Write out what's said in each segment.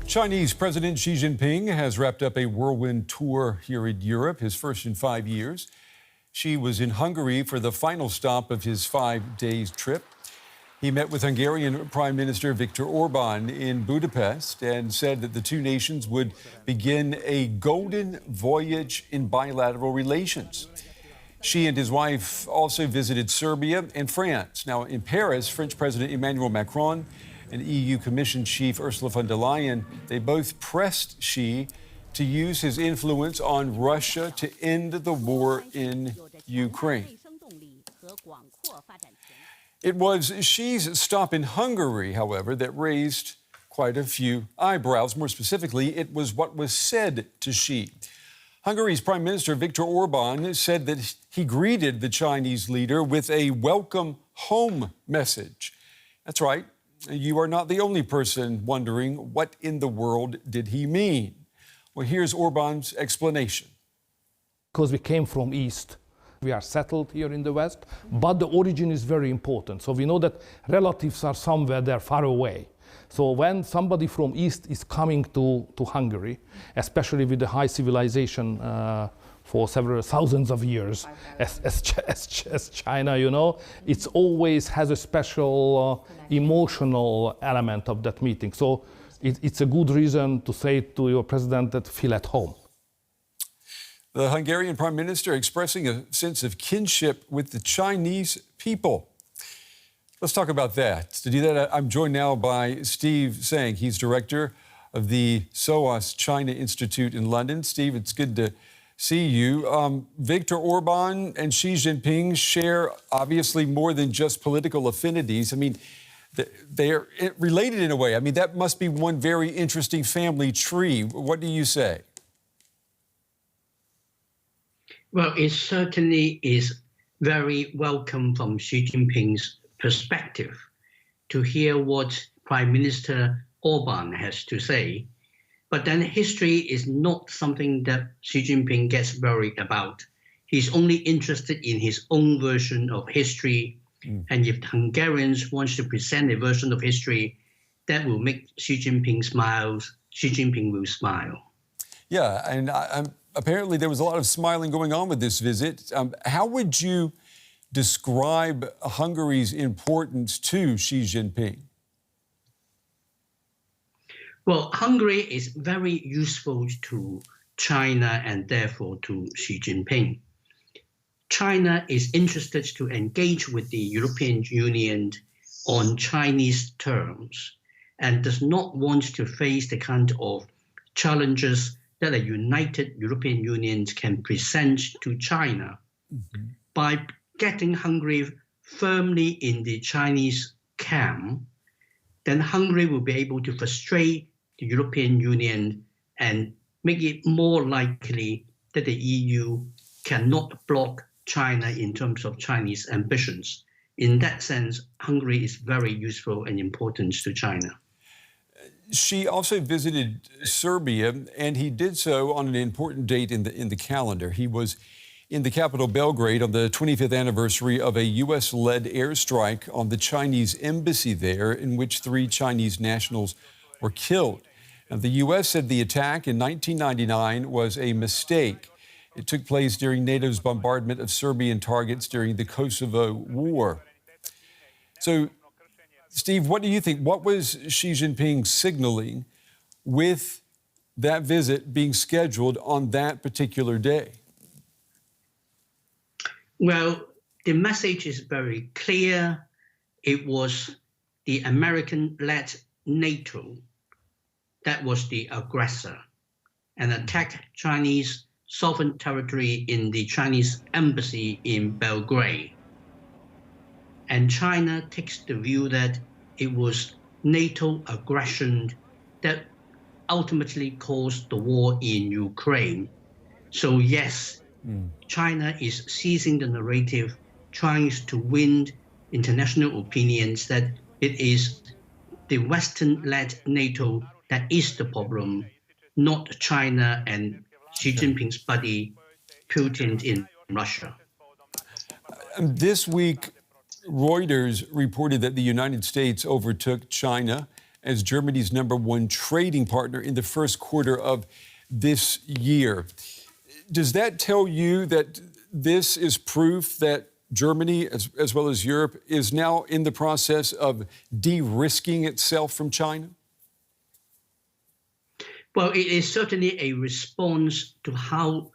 Chinese President Xi Jinping has wrapped up a whirlwind tour here in Europe, his first in 5 years. Xi was in Hungary for the final stop of his 5-day trip. He met with Hungarian Prime Minister Viktor Orban in Budapest and said that the two nations would begin a golden voyage in bilateral relations. Xi and his wife also visited Serbia and France. Now, in Paris, French President Emmanuel Macron and EU Commission Chief Ursula von der Leyen, they both pressed Xi to use his influence on Russia to end the war in Ukraine. It was Xi's stop in Hungary, however, that raised quite a few eyebrows. More specifically, it was what was said to Xi. Hungary's Prime Minister Viktor Orban said that he greeted the Chinese leader with a welcome home message. That's right. You are not the only person wondering what in the world did he mean. Well, here's Orban's explanation. Because we came from East, we are settled here in the West, but the origin is very important. So we know that relatives are somewhere there far away. So when somebody from East is coming to Hungary, especially with the high civilization for several thousands of years, as China, you know, it always has a special emotional element of that meeting. So it's a good reason to say to your president that feel at home. The Hungarian Prime Minister expressing a sense of kinship with the Chinese people. Let's talk about that. To do that, I'm joined now by Steve Tsang. He's director of the SOAS China Institute in London. Steve, it's good to see you. Viktor Orban and Xi Jinping share obviously more than just political affinities. I mean, they're related in a way. I mean, that must be one very interesting family tree. What do you say? Well, it certainly is very welcome from Xi Jinping's perspective to hear what Prime Minister Orban has to say. But then history is not something that Xi Jinping gets worried about. He's only interested in his own version of history. And if Hungarians want to present a version of history that will make Xi Jinping smile, Xi Jinping will smile. Yeah, and apparently there was a lot of smiling going on with this visit. How would you describe Hungary's importance to Xi Jinping? Well, Hungary is very useful to China and therefore to Xi Jinping. China is interested to engage with the European Union on Chinese terms and does not want to face the kind of challenges that a united European Union can present to China. By getting Hungary firmly in the Chinese camp, then Hungary will be able to frustrate the European Union and make it more likely that the EU cannot block China in terms of Chinese ambitions. In that sense, Hungary is very useful and important to China. Xi also visited Serbia, and he did so on an important date in the calendar. He was in the capital, Belgrade, on the 25th anniversary of a U.S.-led airstrike on the Chinese embassy there, in which 3 Chinese nationals were killed. Now, the U.S. said the attack in 1999 was a mistake. It took place during NATO's bombardment of Serbian targets during the Kosovo War. So, Steve, what do you think? What was Xi Jinping signaling with that visit being scheduled on that particular day? Well, the message is very clear. It was the American-led NATO that was the aggressor and attacked Chinese sovereign territory in the Chinese embassy in Belgrade. And China takes the view that it was NATO aggression that ultimately caused the war in Ukraine. So yes, China is seizing the narrative, trying to win international opinions that it is the Western-led NATO that is the problem, not China and Xi Jinping's buddy, Putin in Russia. This week, Reuters reported that the United States overtook China as Germany's #1 trading partner in the first quarter of this year. Does that tell you that this is proof that Germany, as well as Europe, is now in the process of de-risking itself from China? Well, it is certainly a response to how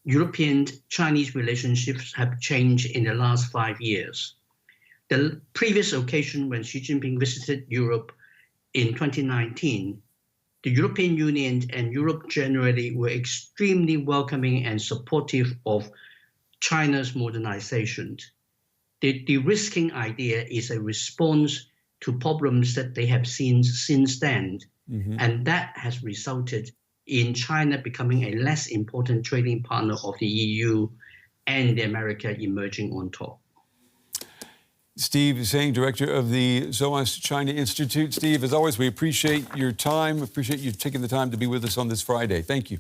European-Chinese relationships have changed in the last 5 years. The previous occasion when Xi Jinping visited Europe in 2019, the European Union and Europe generally were extremely welcoming and supportive of China's modernization. The de-risking idea is a response to problems that they have seen since then, and that has resulted in China becoming a less important trading partner of the EU and America emerging on top. Steve Tsang, director of the SOAS China Institute. Steve, as always, we appreciate your time, appreciate you taking the time to be with us on this Friday. Thank you.